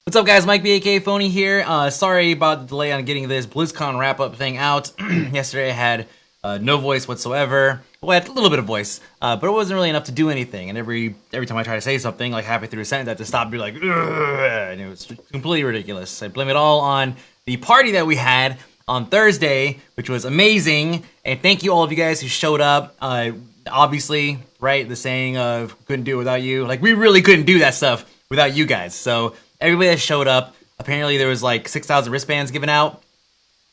What's up, guys? Mike B, aka Phony here. Sorry about the delay on getting this BlizzCon wrap-up thing out. Yesterday I had no voice whatsoever. Well, I had a little bit of voice, but it wasn't really enough to do anything. And every time I try to say something, like halfway through a sentence, I had to stop and be like, ugh, and it was completely ridiculous. I blame it all on the party that we had on Thursday, which was amazing. And thank you all of you guys who showed up. Obviously, right, the saying of couldn't do it without you. Like, we really couldn't do that stuff without you guys. So everybody that showed up, apparently there was like 6,000 wristbands given out.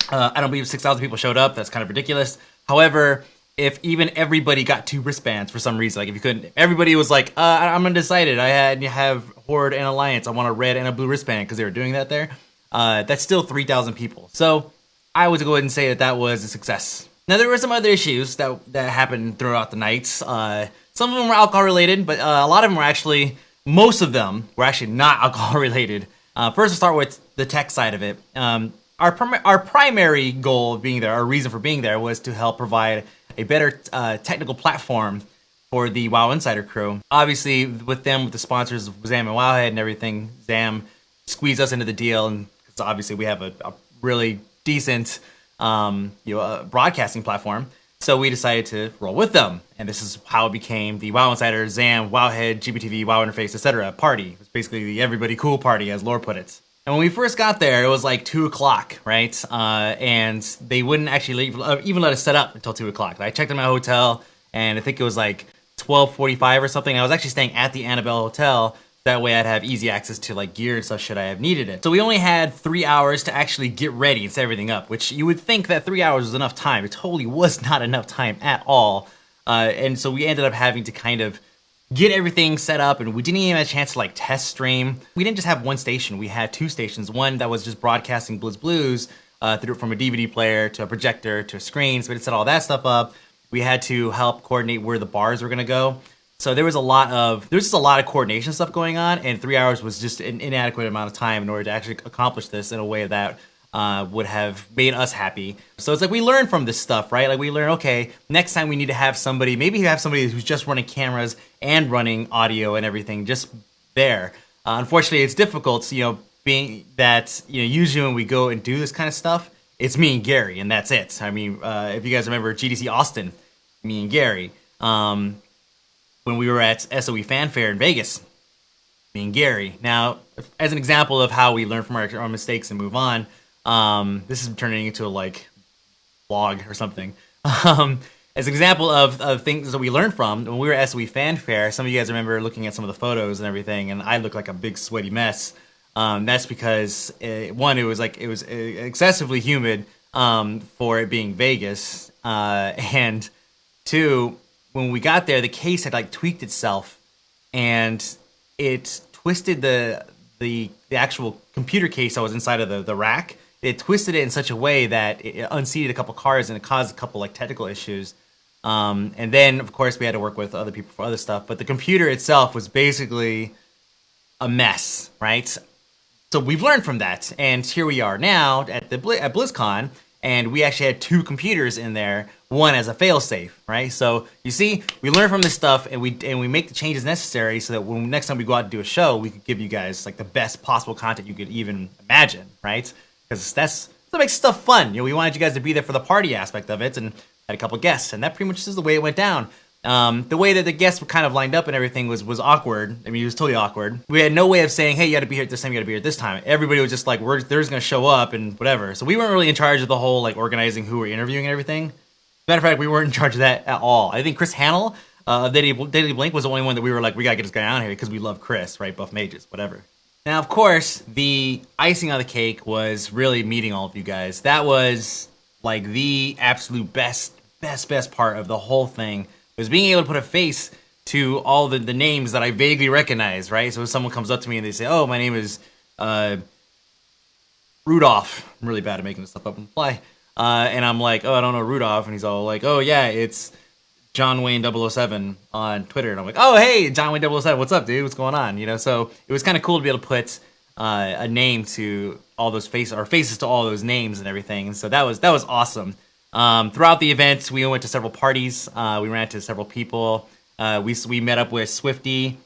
I don't believe 6,000 people showed up. That's kind of ridiculous. However, if even everybody got 2 wristbands for some reason, like if you couldn't, everybody was like, I'm undecided. I have Horde and Alliance. I want a red and a blue wristband because they were doing that there. That's still 3,000 people. So I would go ahead and say that was a success. Now, there were some other issues that happened throughout the nights. Some of them were alcohol related, but a lot of them were actually, most of them were actually not alcohol related. First, we'll start with the tech side of it. Our primary goal of being there, our reason for being there, was to help provide a better technical platform for the WoW Insider crew. Obviously, with the sponsors, Zam and Wowhead and everything, Zam squeezed us into the deal, and because obviously we have a really decent broadcasting platform. So we decided to roll with them, and this is how it became the WoW Insider, Zam, Wowhead, GBTV, WoW Interface, etc. party. It was basically the everybody cool party, as Lore put it. And when we first got there, it was like 2 o'clock, right? And they wouldn't actually even let us set up until 2 o'clock. I checked in my hotel, and I think it was like 12:45 or something. I was actually staying at the Annabelle Hotel. That way I'd have easy access to like gear and stuff should I have needed it. So we only had 3 hours to actually get ready and set everything up, which you would think that 3 hours was enough time. It totally was not enough time at all. And so we ended up having to kind of get everything set up, and we didn't even have a chance to like test stream. We didn't just have one station, we had 2 stations. One that was just broadcasting Blizz Blues through from a DVD player to a projector to a screen, so we had to set all that stuff up. We had to help coordinate where the bars were gonna go. So there was just a lot of coordination stuff going on, and 3 hours was just an inadequate amount of time in order to actually accomplish this in a way that would have made us happy. So it's like we learn from this stuff, right? Like we learn, okay, next time we need to have somebody, maybe you have somebody who's just running cameras and running audio and everything just there. Unfortunately, it's difficult, being that, usually when we go and do this kind of stuff, it's me and Gary, and that's it. I mean, if you guys remember GDC Austin, me and Gary. When we were at SOE Fanfare in Vegas, me and Gary. Now, as an example of how we learn from our mistakes and move on, this is turning into a like vlog or something. As an example of things that we learned from, when we were at SOE Fanfare, some of you guys remember looking at some of the photos and everything, and I looked like a big sweaty mess. That's because one, it was excessively humid for it being Vegas, and 2, when we got there, the case had like tweaked itself, and it twisted the actual computer case that was inside of the rack. It twisted it in such a way that it unseated a couple cars, and it caused a couple like technical issues. And then, of course, we had to work with other people for other stuff. But the computer itself was basically a mess, right? So we've learned from that, and here we are now at BlizzCon. And we actually had 2 computers in there, one as a failsafe, right? So you see, we learn from this stuff, and we make the changes necessary so that when next time we go out and do a show, we could give you guys like the best possible content you could even imagine, right? Because that's what makes stuff fun. We wanted you guys to be there for the party aspect of it, and had a couple guests, and that pretty much is the way it went down. The way that the guests were kind of lined up and everything was awkward. I mean, it was totally awkward. We had no way of saying, hey, you got to be here at this time, you got to be here at this time. Everybody was just like, they're just going to show up and whatever. So we weren't really in charge of the whole like organizing who we're interviewing and everything. Matter of fact, we weren't in charge of that at all. I think Chris Hannell of Daily Blink was the only one that we were like, we got to get this guy out here because we love Chris, right? Buff Mages, whatever. Now, of course, the icing on the cake was really meeting all of you guys. That was like the absolute best part of the whole thing. Was being able to put a face to all the names that I vaguely recognize, right? So if someone comes up to me and they say, oh, my name is Rudolph. I'm really bad at making this stuff up on the fly. And I'm like, oh, I don't know Rudolph. And he's all like, oh, yeah, it's John Wayne 007 on Twitter. And I'm like, oh, hey, John Wayne 007, what's up, dude? What's going on? So it was kind of cool to be able to put a name to all those faces, or faces to all those names and everything. And so that was awesome. Throughout the event, we went to several parties. We ran into several people. We met up with Swifty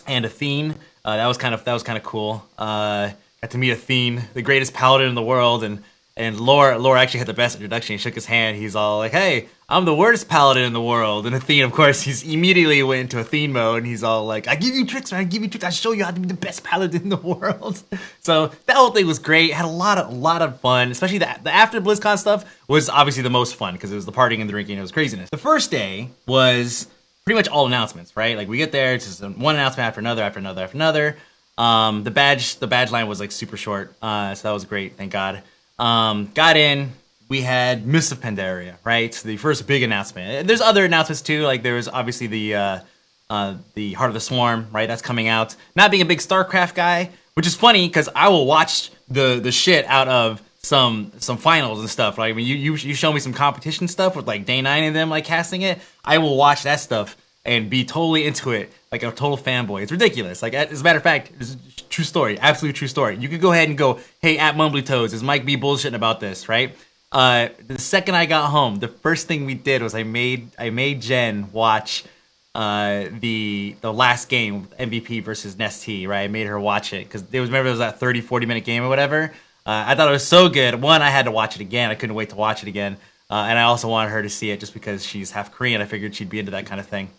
and Athene. That was kind of cool. Got to meet Athene, the greatest paladin in the world, and Lore actually had the best introduction. He shook his hand. He's all like, "Hey, I'm the worst paladin in the world." And Athene, of course, he's immediately went into Athene mode, and he's all like, "I give you tricks, man. I give you tricks. I show you how to be the best paladin in the world." So that whole thing was great. Had a lot of fun, especially the after BlizzCon stuff was obviously the most fun because it was the partying and the drinking. It was craziness. The first day was pretty much all announcements, right? Like we get there, it's just one announcement after another, after another, after another. The badge line was like super short, so that was great, thank God. Got in, we had Mists of Pandaria, right? So the first big announcement. There's other announcements too, like there was obviously the Heart of the Swarm, right? That's coming out. Not being a big StarCraft guy, which is funny because I will watch the shit out of some finals and stuff. Like, I mean, you show me some competition stuff with like Day 9 and them like casting it, I will watch that stuff and be totally into it, like a total fanboy. It's ridiculous. Like, as a matter of fact, it's a true story, absolute true story. You could go ahead and go, "Hey, at Mumbly Toes, is Mike B bullshitting about this?" Right? The second I got home, the first thing we did was I made Jen watch the last game, MVP versus Nestea, right? I made her watch it because remember it was that 30-40 minute game or whatever. I thought it was so good. One, I had to watch it again. I couldn't wait to watch it again. And I also wanted her to see it just because she's half Korean. I figured she'd be into that kind of thing.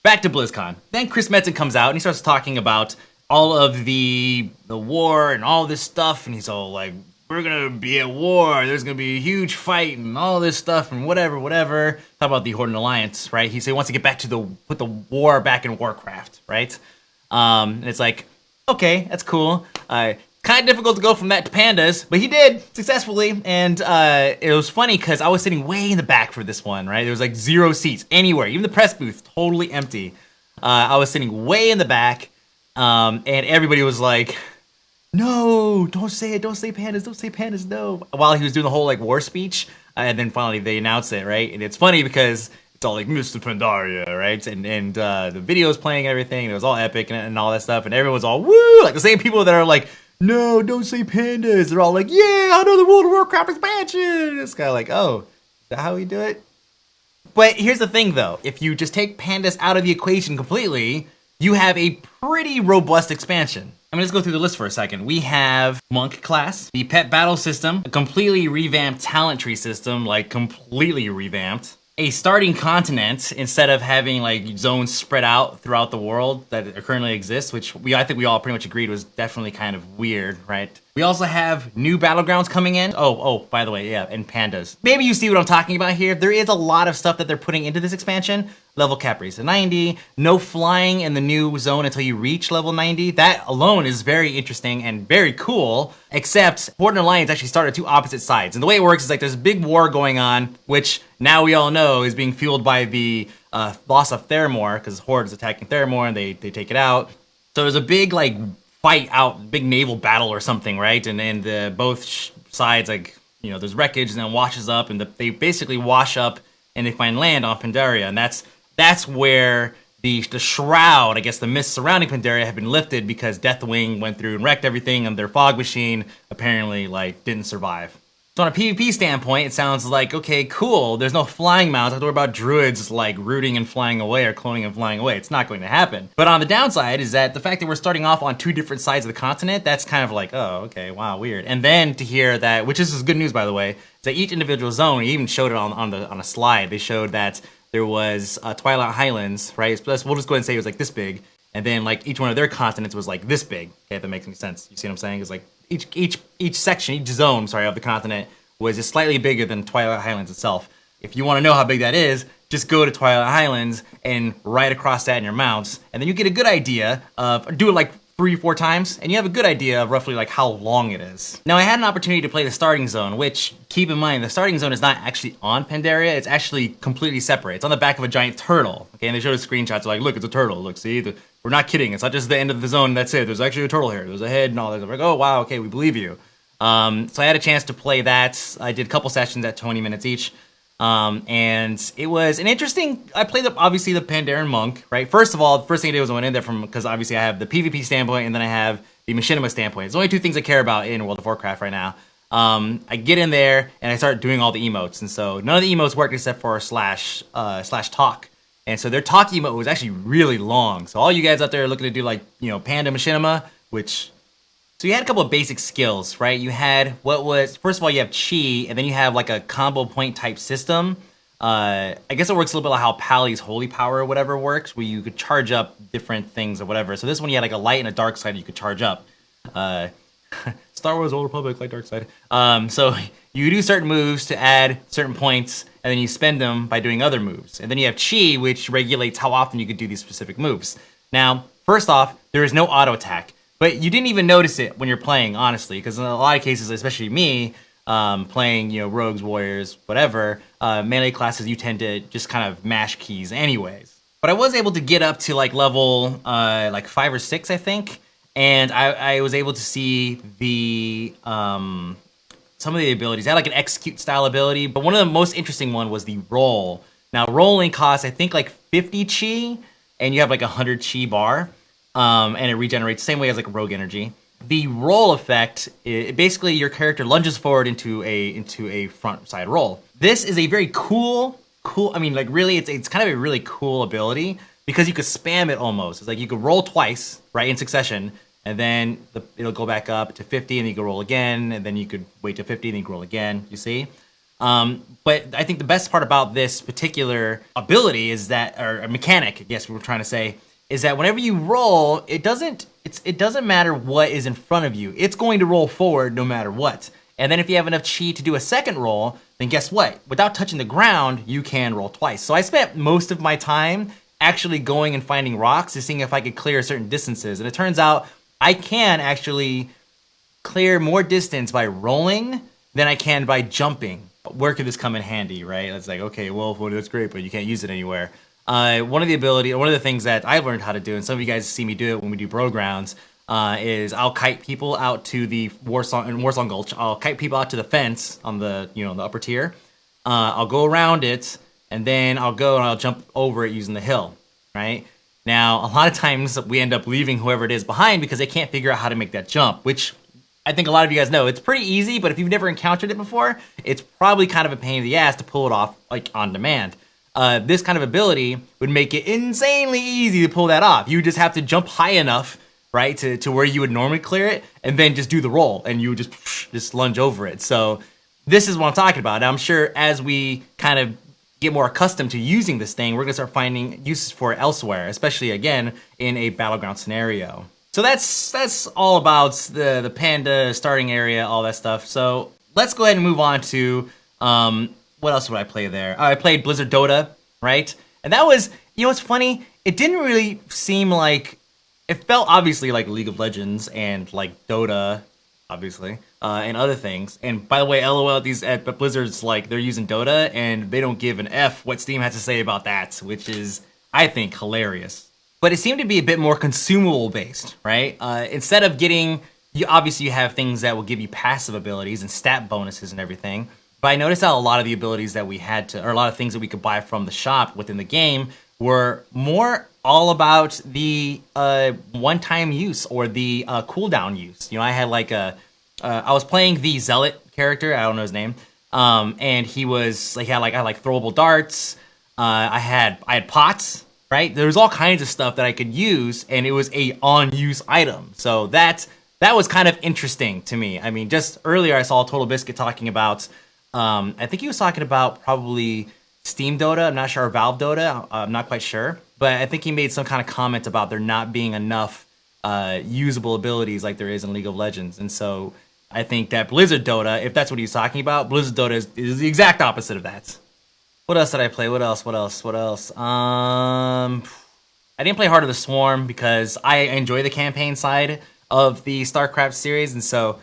Back to BlizzCon. Then Chris Metzen comes out and he starts talking about all of the war and all this stuff. And he's all like, "We're going to be at war. There's going to be a huge fight and all this stuff and whatever. Talk about the Horde and Alliance, right? He wants to get back to put the war back in Warcraft, right? And it's like, okay, that's cool. Kind of difficult to go from that to pandas, but he did successfully, and it was funny because I was sitting way in the back for this one, right? There was like 0 seats anywhere, even the press booth, totally empty. I was sitting way in the back, and everybody was like, "No, don't say it, don't say pandas, no." While he was doing the whole like war speech, and then finally they announced it, right? And it's funny because it's all like Mr. Pandaria, right? And the video's playing and everything, and it was all epic and all that stuff, and everyone's all woo, like the same people that are like, "No, don't say pandas." They're all like, "Yeah, another World of Warcraft expansion." It's kind of like, oh, is that how we do it? But here's the thing, though. If you just take pandas out of the equation completely, you have a pretty robust expansion. I mean, let's go through the list for a second. We have Monk class, the pet battle system, a completely revamped talent tree system, like completely revamped. A starting continent instead of having like zones spread out throughout the world that currently exist, which I think we all pretty much agreed was definitely kind of weird, right? We also have new battlegrounds coming in. Oh, by the way, yeah, and pandas. Maybe you see what I'm talking about here. There is a lot of stuff that they're putting into this expansion. Level cap raise to 90, no flying in the new zone until you reach level 90. That alone is very interesting and very cool, except Horde and Alliance actually start at two opposite sides. And the way it works is like there's a big war going on, which now we all know is being fueled by the loss of Theramore, because Horde is attacking Theramore and they take it out. So there's a big like fight out, big naval battle or something, right? And both sides, like, you know, there's wreckage and then washes up, and they basically wash up and they find land on Pandaria, and that's where the shroud, I guess the mist surrounding Pandaria, have been lifted because Deathwing went through and wrecked everything, and their fog machine apparently like didn't survive. So on a PvP standpoint, it sounds like, okay, cool, there's no flying mounts. I have to worry about druids like rooting and flying away or cloning and flying away. It's not going to happen. But on the downside is that the fact that we're starting off on two different sides of the continent, that's kind of like, oh, okay, wow, weird. And then to hear that, which is good news, by the way, is that each individual zone, we even showed it on a slide, they showed that there was Twilight Highlands, right? We'll just go ahead and say it was like this big, and then like each one of their continents was like this big. Okay, if that makes any sense. You see what I'm saying? It's like each section, each zone, of the continent was just slightly bigger than Twilight Highlands itself. If you want to know how big that is, just go to Twilight Highlands and right across that in your mounts, and then you get a good idea of, do it like 3-4 times, and you have a good idea of roughly like how long it is. Now I had an opportunity to play the starting zone, which, keep in mind, the starting zone is not actually on Pandaria, it's actually completely separate. It's on the back of a giant turtle, okay, and they showed us screenshots like, look, it's a turtle, look, see, we're not kidding, it's not just the end of the zone, that's it, there's actually a turtle here, there's a head and all that. I'm like, oh wow, okay, we believe you. So I had a chance to play that. I did a couple sessions at 20 minutes each. And it was an interesting, I played obviously the Pandaren Monk, right? First of all, the first thing I did was I went in there because obviously I have the PvP standpoint and then I have the Machinima standpoint. It's the only two things I care about in World of Warcraft right now. I get in there and I start doing all the emotes. And so none of the emotes worked except for slash talk. And so their talkie mode was actually really long. So all you guys out there looking to do like, Panda Machinima, which... So you had a couple of basic skills, right? You had first of all, you have chi, and then you have like a combo point type system. I guess it works a little bit like how Pally's Holy Power or whatever works, where you could charge up different things or whatever. So this one you had like a light and a dark side you could charge up. Star Wars Old Republic, like dark side. So you do certain moves to add certain points, and then you spend them by doing other moves. And then you have chi, which regulates how often you could do these specific moves. Now, first off, there is no auto attack. But you didn't even notice it when you're playing, honestly, because in a lot of cases, especially me, playing, rogues, warriors, whatever, melee classes, you tend to just kind of mash keys anyways. But I was able to get up to like level like 5 or 6, I think, and I was able to see the some of the abilities. I had like an execute style ability, but one of the most interesting one was the roll. Now, rolling costs, I think, like 50 chi, and you have like 100 chi bar. And it regenerates the same way as like rogue energy. The roll effect, basically your character lunges forward into a front side roll. This is a very cool. I mean, like really, it's kind of a really cool ability because you could spam it almost. It's like you could roll twice, right, in succession, and then it'll go back up to 50, and then you can roll again, and then you could wait to 50, and then you can roll again. You see? But I think the best part about this particular ability is that, or a mechanic, I guess we were trying to say, is that whenever you roll, it doesn't matter what is in front of you. It's going to roll forward no matter what. And then if you have enough chi to do a second roll, then guess what? Without touching the ground, you can roll twice. So I spent most of my time actually going and finding rocks to seeing if I could clear certain distances. And it turns out I can actually clear more distance by rolling than I can by jumping. Where could this come in handy, right? It's like, okay, well, that's great, but you can't use it anywhere. One of the things that I've learned how to do, and some of you guys see me do it when we do Bro Grounds, is I'll kite people out to the Warsong Gulch. I'll kite people out to the fence on the the upper tier. I'll go around it, and then I'll jump over it using the hill. Right now, a lot of times we end up leaving whoever it is behind because they can't figure out how to make that jump, which I think a lot of you guys know. It's pretty easy, but if you've never encountered it before, it's probably kind of a pain in the ass to pull it off like on demand. This kind of ability would make it insanely easy to pull that off. You just have to jump high enough, right, to where you would normally clear it, and then just do the roll, and you would just lunge over it. So this is what I'm talking about. Now, I'm sure as we kind of get more accustomed to using this thing, we're going to start finding uses for it elsewhere, especially, again, in a battleground scenario. So that's all about the Panda starting area, all that stuff. So let's go ahead and move on to... what else would I play there? I played Blizzard Dota, right? And that was, what's funny? It didn't really seem like, it felt obviously like League of Legends and like Dota, obviously, and other things. And by the way, LOL at Blizzard's like, they're using Dota and they don't give an F what Steam has to say about that, which is, I think, hilarious. But it seemed to be a bit more consumable based, right? Instead of getting, you have things that will give you passive abilities and stat bonuses and everything. But I noticed that a lot of the abilities that we had to, or a lot of things that we could buy from the shop within the game were more all about the one-time use or the cooldown use. I had like I was playing the Zealot character, I don't know his name, and he had throwable darts, I had pots, right? There was all kinds of stuff that I could use, and it was a on-use item. So that was kind of interesting to me. I mean, just earlier I saw Total Biscuit talking about... I think he was talking about probably Steam Dota. I'm not sure, or Valve Dota. I'm not quite sure. But I think he made some kind of comment about there not being enough usable abilities like there is in League of Legends. And so I think that Blizzard Dota, if that's what he's talking about, Blizzard Dota is the exact opposite of that. What else did I play? What else? I didn't play Heart of the Swarm because I enjoy the campaign side of the StarCraft series, and so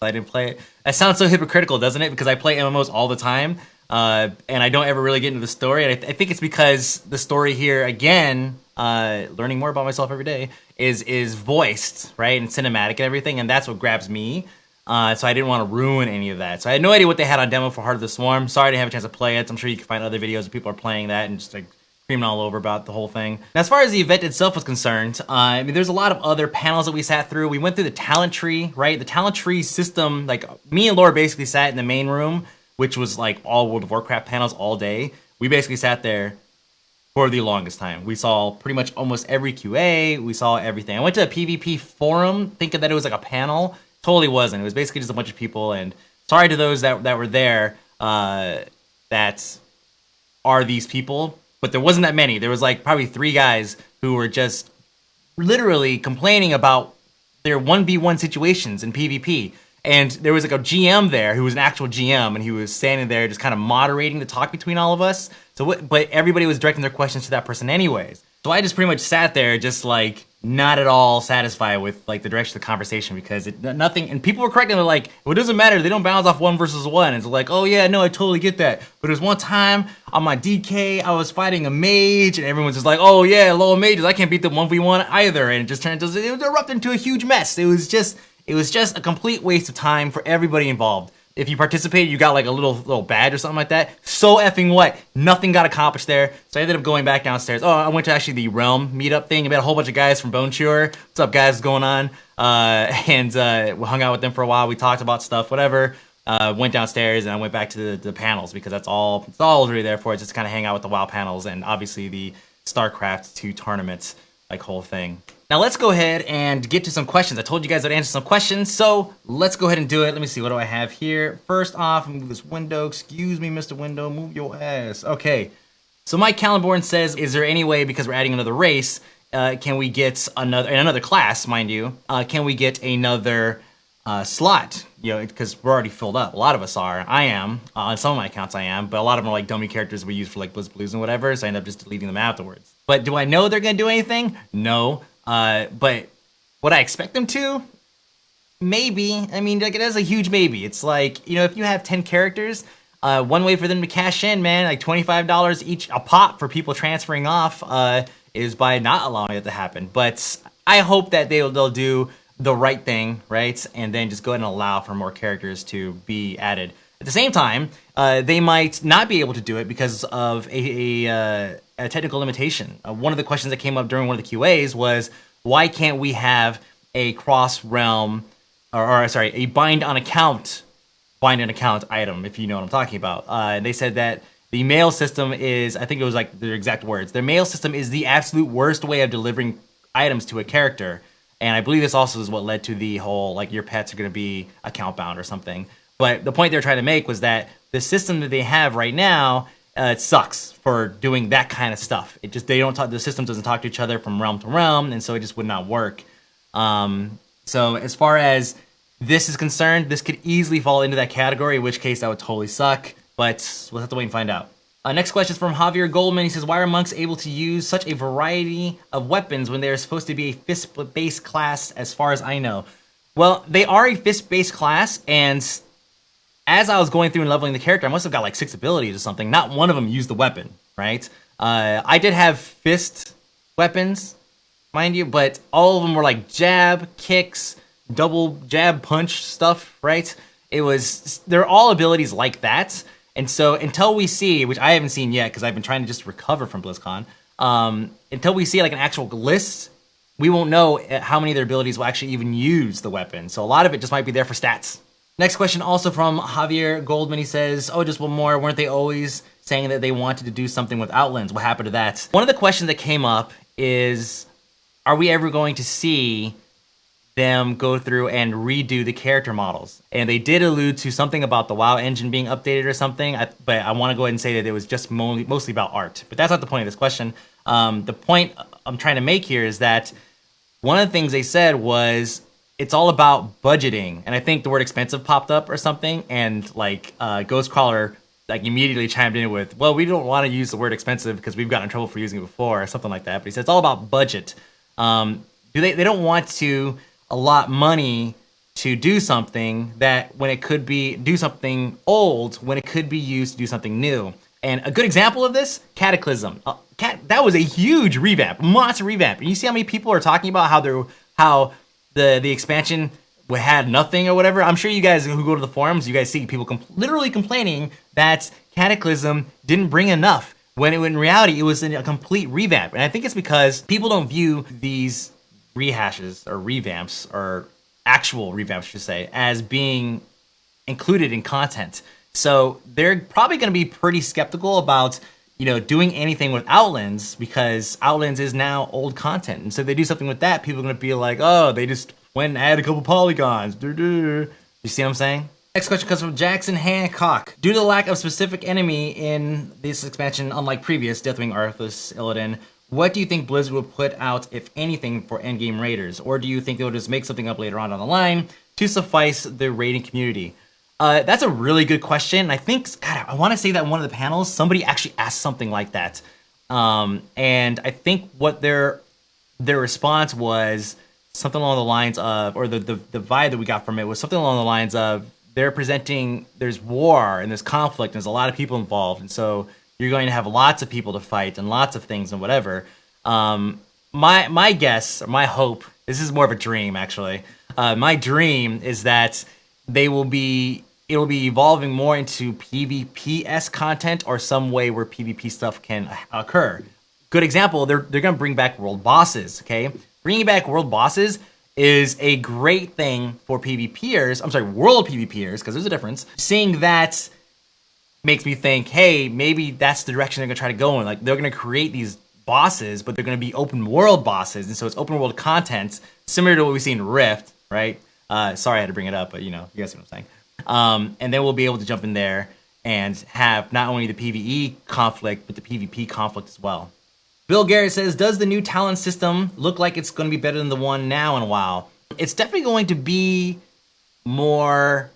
I didn't play it. That sounds so hypocritical, doesn't it? Because I play MMOs all the time, and I don't ever really get into the story. And I think it's because the story here, again, learning more about myself every day, is voiced, right, and cinematic and everything, and that's what grabs me. So I didn't want to ruin any of that. So I had no idea what they had on demo for Heart of the Swarm. Sorry I didn't have a chance to play it. I'm sure you can find other videos of people are playing that and just like screaming all over about the whole thing. Now, as far as the event itself was concerned, I mean, there's a lot of other panels that we sat through. We went through the talent tree, right? The talent tree system, like me and Laura basically sat in the main room, which was like all World of Warcraft panels all day. We basically sat there for the longest time. We saw pretty much almost every QA. We saw everything. I went to a PvP forum thinking that it was like a panel. Totally wasn't. It was basically just a bunch of people. And sorry to those that were there that are these people, but there wasn't that many. There was like probably 3 guys who were just literally complaining about their 1v1 situations in PvP. And there was like a GM there who was an actual GM, and he was standing there just kind of moderating the talk between all of us. But everybody was directing their questions to that person anyways. So I just pretty much sat there just like not at all satisfied with like the direction of the conversation, because nothing, and people were correcting. They're like, well, it doesn't matter. They don't balance off 1 versus 1. And it's like, oh yeah, no, I totally get that. But there was one time on my DK, I was fighting a mage, and everyone's just like, oh yeah, low mages, I can't beat them 1v1 either. And it just turned into, it erupted into a huge mess. It was just a complete waste of time for everybody involved. If you participated, you got like a little badge or something like that. So effing what? Nothing got accomplished there. So I ended up going back downstairs. Oh, I went to actually the Realm meetup thing. I met a whole bunch of guys from Bone Chewer. What's up, guys? What's going on? We hung out with them for a while. We talked about stuff, whatever. Went downstairs and I went back to the panels, because that's all I was really there for. Just to kind of hang out with the WoW panels and obviously the StarCraft 2 tournaments, like whole thing. Now let's go ahead and get to some questions. I told you guys I'd answer some questions, so let's go ahead and do it. Let me see, what do I have here? First off, move this window. Excuse me, Mr. Window, move your ass. Okay, so Mike Callenborn says, is there any way, because we're adding another race, can we get another class, mind you, can we get another slot? You know, because we're already filled up. A lot of us are. I am. On some of my accounts I am, but a lot of them are like dummy characters we use for like Blizz Blues and whatever, so I end up just deleting them afterwards. But do I know they're going to do anything? No. But would I expect them to? Maybe. I mean, like, it is a huge maybe. It's like, you know, if you have 10 characters, one way for them to cash in, man, like $25 each a pop for people transferring off, is by not allowing it to happen. But I hope that they'll do the right thing, right? And then just go ahead and allow for more characters to be added. At the same time, they might not be able to do it because of a technical limitation. One of the questions that came up during one of the QAs was, why can't we have a cross-realm, a bind on account item, if you know what I'm talking about. And they said that the mail system is, I think it was like their exact words, their mail system is the absolute worst way of delivering items to a character. And I believe this also is what led to the whole, like, your pets are going to be account bound or something. But the point they were trying to make was that the system that they have right now, it sucks for doing that kind of stuff. It just, the system doesn't talk to each other from realm to realm, and so it just would not work. So as far as this is concerned, this could easily fall into that category, in which case that would totally suck, but we'll have to wait and find out. Next question is from Javier Goldman. He says, why are monks able to use such a variety of weapons when they are supposed to be a fist-based class, as far as I know? Well, they are a fist-based class, and as I was going through and leveling the character, I must have got like 6 abilities or something. Not one of them used the weapon, right? I did have fist weapons, mind you, but all of them were like jab, kicks, double jab punch stuff, right? They're all abilities like that. And so until we see, which I haven't seen yet because I've been trying to just recover from BlizzCon, until we see like an actual list, we won't know how many of their abilities will actually even use the weapon. So a lot of it just might be there for stats. Next question also from Javier Goldman. He says, oh, just one more. Weren't they always saying that they wanted to do something with Outlands? What happened to that? One of the questions that came up is, are we ever going to see them go through and redo the character models? And they did allude to something about the WoW engine being updated or something, but I want to go ahead and say that it was just mostly about art. But that's not the point of this question. The point I'm trying to make here is that one of the things they said was, it's all about budgeting. And I think the word expensive popped up or something, and like Ghostcrawler like immediately chimed in with, well, we don't want to use the word expensive because we've gotten in trouble for using it before, or something like that. But he said it's all about budget. They don't want to allot money to do something that when it could be do something old when it could be used to do something new. And a good example of this, Cataclysm. That was a huge revamp, monster revamp. And you see how many people are talking about how the expansion had nothing or whatever. I'm sure you guys who go to the forums, you guys see people literally complaining that Cataclysm didn't bring enough, when in reality it was a complete revamp. And I think it's because people don't view these rehashes or revamps, or actual revamps, I should say, as being included in content. So they're probably going to be pretty skeptical about doing anything with Outlands, because Outlands is now old content. And so if they do something with that, people are going to be like, oh, they just went and added a couple polygons. You see what I'm saying? Next question comes from Jackson Hancock. Due to the lack of specific enemy in this expansion, unlike previous Deathwing, Arthas, Illidan, what do you think Blizzard will put out, if anything, for endgame raiders? Or do you think they'll just make something up later on down the line to suffice the raiding community? That's a really good question. I think, God, I want to say that in one of the panels, somebody actually asked something like that. And I think what their response was something along the lines of, or the vibe that we got from it was something along the lines of, they're presenting, there's war and there's conflict and there's a lot of people involved. And so you're going to have lots of people to fight and lots of things and whatever. My guess, or my hope, this is more of a dream actually. My dream is that it'll be evolving more into PvP-esque content or some way where PvP stuff can occur. Good example, they're going to bring back world bosses, okay? Bringing back world bosses is a great thing for PvPers. I'm sorry, world PvPers, because there's a difference. Seeing that makes me think, hey, maybe that's the direction they're going to try to go in. Like, they're going to create these bosses, but they're going to be open world bosses, and so it's open world content, similar to what we see in Rift, right? Sorry I had to bring it up, but you guys see what I'm saying. And then we'll be able to jump in there and have not only the PvE conflict, but the PvP conflict as well. Bill Garrett says, does the new talent system look like it's going to be better than the one now in WoW? It's definitely going to be more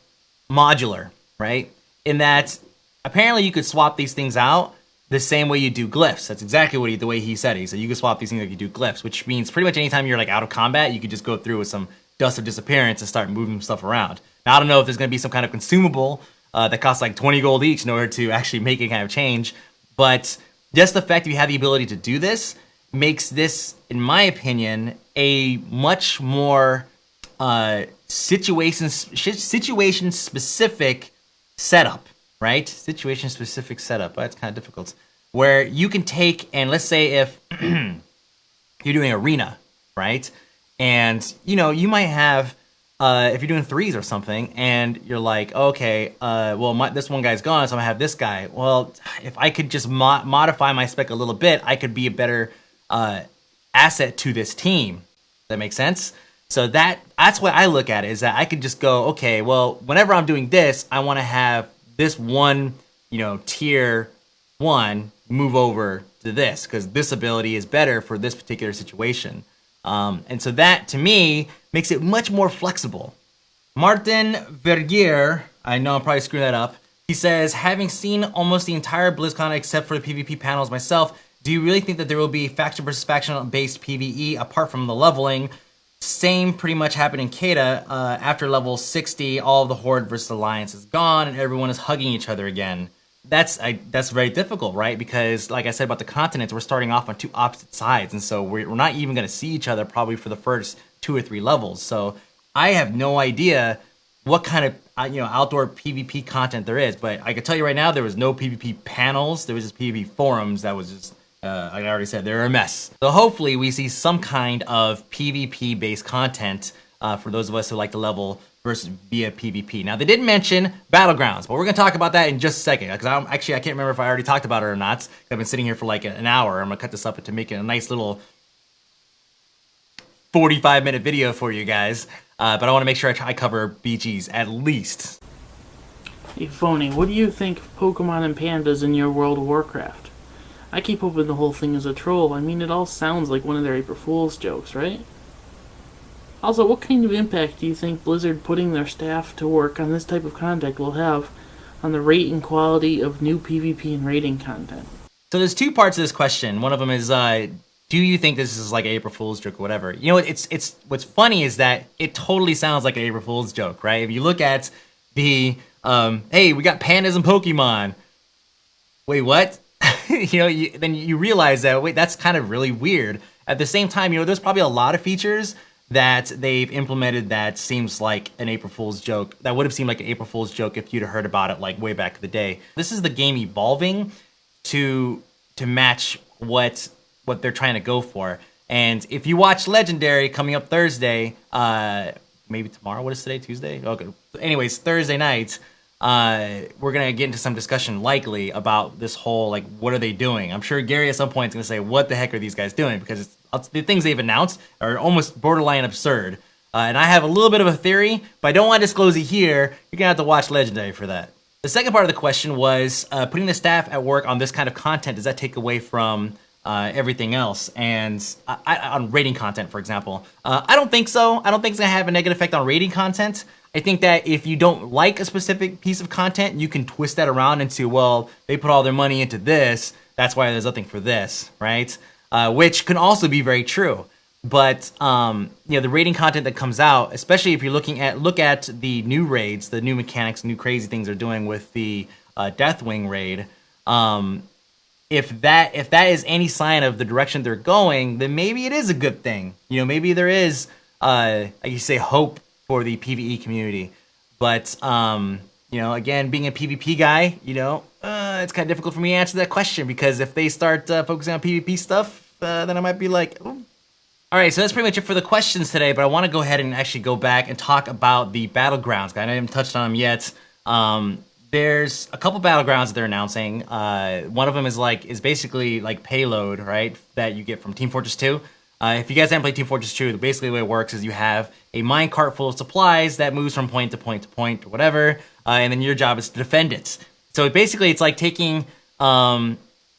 modular, right? In that, apparently you could swap these things out the same way you do glyphs. That's exactly the way he said it. He said you can swap these things like you do glyphs, which means pretty much anytime you're like out of combat, you could just go through with some Dust of Disappearance and start moving stuff around. Now, I don't know if there's going to be some kind of consumable that costs like 20 gold each in order to actually make a kind of change, but just the fact that you have the ability to do this makes this, in my opinion, a much more situation-specific setup, right? Situation-specific setup. That's kind of difficult. Where you can take, and let's say if you're doing arena, right? And, you might have, if you're doing threes or something, and you're like, okay, this one guy's gone, so I'm going to have this guy. Well, if I could just modify my spec a little bit, I could be a better asset to this team. Does that make sense? So that's what I look at it, is that I could just go, okay, well, whenever I'm doing this, I want to have this one, tier 1 move over to this, because this ability is better for this particular situation. And so that, to me, makes it much more flexible. Martin Vergier, I know I'm probably screwing that up, he says, having seen almost the entire BlizzCon except for the PvP panels myself, do you really think that there will be faction versus faction based PvE apart from the leveling? Same pretty much happened in Kata. After level 60, all of the Horde versus Alliance is gone and everyone is hugging each other again. That's very difficult, right? Because, like I said about the continents, we're starting off on two opposite sides, and so we're not even going to see each other probably for the first 2 or 3 levels. So I have no idea what kind of outdoor PvP content there is, but I can tell you right now there was no PvP panels. There was just PvP forums that was just, like I already said, they're a mess. So hopefully we see some kind of PvP-based content for those of us who like to level versus via PvP. Now, they didn't mention Battlegrounds, but we're going to talk about that in just a second, because I can't remember if I already talked about it or not. I've been sitting here for like an hour. I'm going to cut this up to make it a nice little 45-minute video for you guys, but I want to make sure I cover BGs at least. Hey, Phony, what do you think of Pokemon and pandas in your World of Warcraft? I keep hoping the whole thing is a troll. I mean, it all sounds like one of their April Fool's jokes, right? Also, what kind of impact do you think Blizzard putting their staff to work on this type of content will have on the rate and quality of new PvP and raiding content? So there's 2 parts to this question. One of them is, do you think this is like an April Fool's joke or whatever? It's what's funny is that it totally sounds like an April Fool's joke, right? If you look at the, hey, we got pandas and Pokemon. Wait, what? Then you realize that, wait, that's kind of really weird. At the same time, there's probably a lot of features that they've implemented that seems like an April Fool's joke. That would have seemed like an April Fool's joke if you'd have heard about it like way back in the day. This is the game evolving to match what they're trying to go for. And if you watch Legendary coming up Thursday, maybe tomorrow, what is today, Tuesday? Okay. Anyways, Thursday night, we're gonna get into some discussion likely about this whole like what are they doing. I'm sure Gary at some point is gonna say what the heck are these guys doing, because the things they've announced are almost borderline absurd. And I have a little bit of a theory, but I don't want to disclose it here. You're gonna have to watch Legendary for that. The second part of the question was putting the staff at work on this kind of content. Does that take away from everything else? And on rating content, for example, I don't think so. I don't think it's gonna have a negative effect on rating content. I think that if you don't like a specific piece of content, you can twist that around into, well, they put all their money into this, that's why there's nothing for this, right? Which can also be very true. But the raiding content that comes out, especially if you're look at the new raids, the new mechanics, new crazy things they're doing with the Deathwing raid. If that is any sign of the direction they're going, then maybe it is a good thing. Maybe there is, like you say, hope for the PvE community. But again, being a PvP guy, it's kind of difficult for me to answer that question, because if they start focusing on PvP stuff, then I might be like, ooh. All right, so that's pretty much it for the questions today, but I want to go ahead and actually go back and talk about the Battlegrounds. I haven't touched on them yet. There's a couple Battlegrounds that they're announcing. One of them is basically like payload, right, that you get from Team Fortress 2. If you guys haven't played Team Fortress 2, basically the way it works is you have a minecart full of supplies that moves from point to point to point or whatever, and then your job is to defend it. So basically it's like taking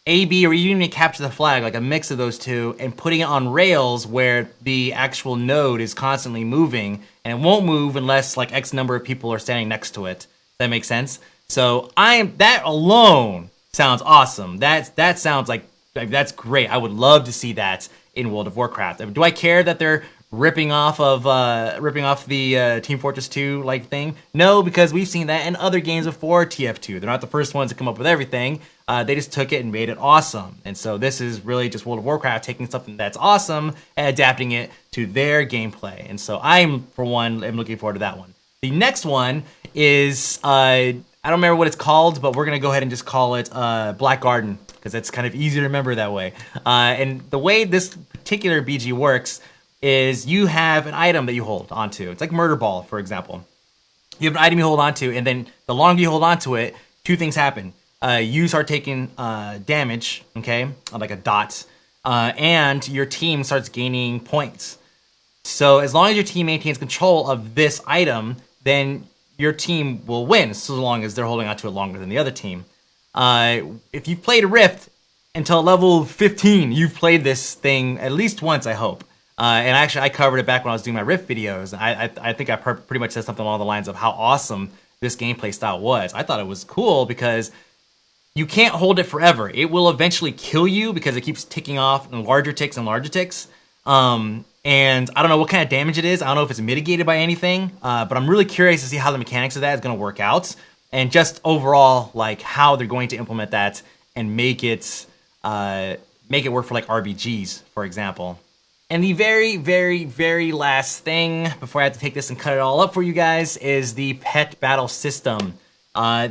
A, B, or even capture the flag, like a mix of those two, and putting it on rails where the actual node is constantly moving, and it won't move unless like X number of people are standing next to it. Does that make sense? So that alone sounds awesome. That sounds like that's great. I would love to see that in World of Warcraft. Do I care that they're ripping off the Team Fortress 2 like thing? No, because we've seen that in other games before TF2. They're not the first ones to come up with everything. They just took it and made it awesome. And so this is really just World of Warcraft taking something that's awesome and adapting it to their gameplay. And so I'm, for one, am looking forward to that one. The next one is, I don't remember what it's called, but we're going to go ahead and just call it Black Garden, because it's kind of easy to remember that way. And the way this particular BG works is you have an item that you hold onto. It's like Murder Ball, for example. You have an item you hold onto, and then the longer you hold onto it, two things happen. You start taking damage, okay, like a dot, and your team starts gaining points. So as long as your team maintains control of this item, then your team will win, so long as they're holding onto it longer than the other team. If you've played Rift until level 15, you've played this thing at least once, I hope. And actually, I covered it back when I was doing my Rift videos. I think I pretty much said something along the lines of how awesome this gameplay style was. I thought it was cool because you can't hold it forever. It will eventually kill you because it keeps ticking off in larger ticks and larger ticks. And I don't know what kind of damage it is. I don't know if it's mitigated by anything. But I'm really curious to see how the mechanics of that is going to work out. And just overall, like how they're going to implement that and make it work for like RBGs, for example. And the very, very, very last thing before I have to take this and cut it all up for you guys is the pet battle system. I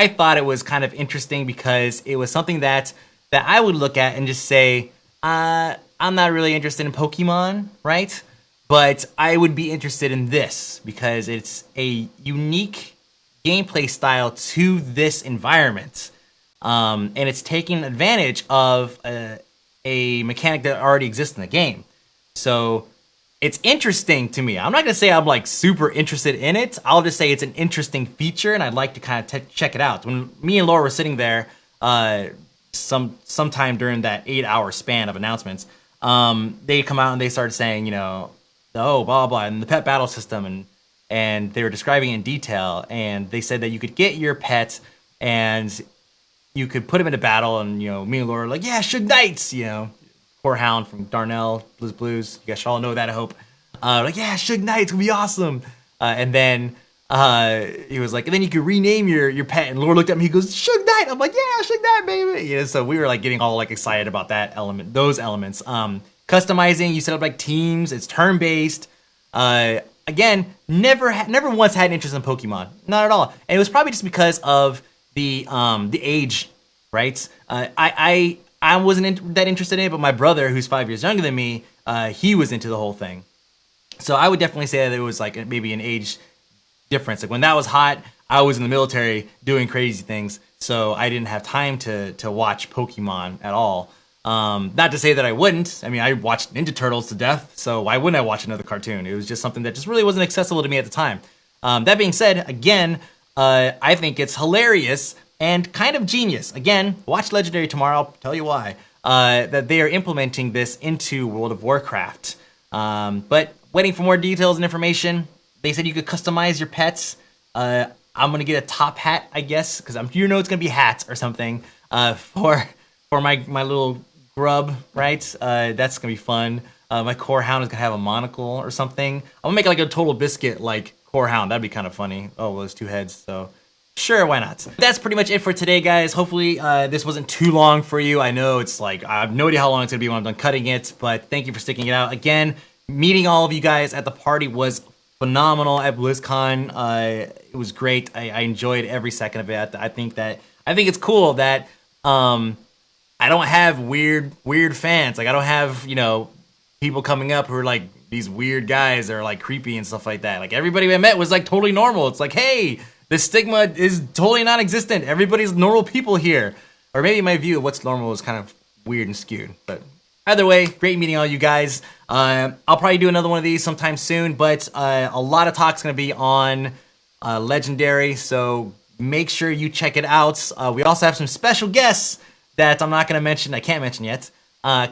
thought it was kind of interesting because it was something that I would look at and just say, I'm not really interested in Pokemon, right? But I would be interested in this because it's a unique gameplay style to this environment. And it's taking advantage of a mechanic that already exists in the game. So it's interesting to me. I'm not going to say I'm like super interested in it. I'll just say it's an interesting feature and I'd like to kind of check it out. When me and Laura were sitting there sometime during that 8-hour span of announcements, they come out and they started saying, oh, blah, blah, and the pet battle system, and they were describing it in detail, and they said that you could get your pet and you could put him into battle, and me and Laura were like, yeah, Suge Knights, poor Hound from Darnell Blues. You guys should all know that, I hope. Like, yeah, Suge Knights would be awesome. And then he was like, and then you could rename your pet. And Laura looked at me, he goes, Suge Knight. I'm like, yeah, Suge Knight, baby. So we were like getting all like excited about those elements. Customizing, you set up like teams. It's turn-based. Again, never once had an interest in Pokemon, not at all. And it was probably just because of the age, right? I wasn't that interested in it, but my brother, who's 5 years younger than me, he was into the whole thing. So I would definitely say that it was like maybe an age difference. Like when that was hot, I was in the military doing crazy things, so I didn't have time to watch Pokemon at all. Not to say that I wouldn't. I mean, I watched Ninja Turtles to death, so why wouldn't I watch another cartoon? It was just something that just really wasn't accessible to me at the time. That being said, again, I think it's hilarious and kind of genius. Again, watch Legendary tomorrow. I'll tell you why. That they are implementing this into World of Warcraft. But waiting for more details and information. They said you could customize your pets. I'm gonna get a top hat, I guess, because you know it's gonna be hats or something for my little grub, right? That's gonna be fun. My core hound is gonna have a monocle or something. I'm gonna make like a Total Biscuit like core hound. That'd be kind of funny. Oh, well, there's two heads, so sure, why not? That's pretty much it for today, guys. Hopefully this wasn't too long for you. I know it's like, I have no idea how long it's gonna be when I'm done cutting it, but thank you for sticking it out. Again, meeting all of you guys at the party was phenomenal at BlizzCon. It was great. I enjoyed every second of it. I think it's cool that I don't have weird fans. Like I don't have, people coming up who are like these weird guys that are like creepy and stuff like that. Like everybody I met was like totally normal. It's like, hey, the stigma is totally non-existent. Everybody's normal people here. Or maybe my view of what's normal is kind of weird and skewed. But either way, great meeting all you guys. I'll probably do another one of these sometime soon, but a lot of talk's going to be on Legendary, so make sure you check it out. We also have some special guests that I'm not going to mention, I can't mention yet,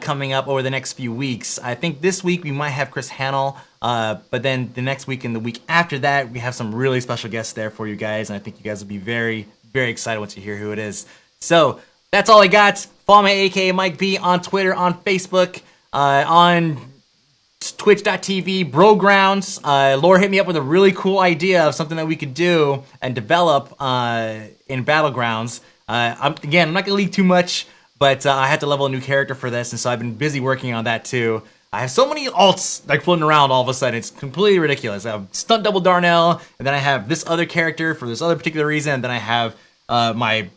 coming up over the next few weeks. I think this week we might have Chris Hannell, but then the next week and the week after that, we have some really special guests there for you guys, and I think you guys will be very, very excited once you hear who it is. So, that's all I got. Follow my aka Mike B on Twitter, on Facebook, on twitch.tv, Brogrounds. Laura hit me up with a really cool idea of something that we could do and develop in Battlegrounds. I'm not going to leak too much, but I had to level a new character for this, and so I've been busy working on that too. I have so many alts like floating around all of a sudden. It's completely ridiculous. I have Stunt Double Darnell, and then I have this other character for this other particular reason, and then I have my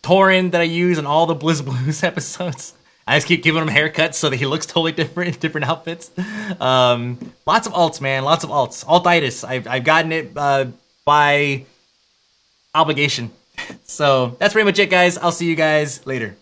Tauren that I use in all the Blizz Blues episodes. I just keep giving him haircuts so that he looks totally different in different outfits. Lots of alts, man. Lots of alts. Altitis. I've gotten it by obligation. So that's pretty much it, guys. I'll see you guys later.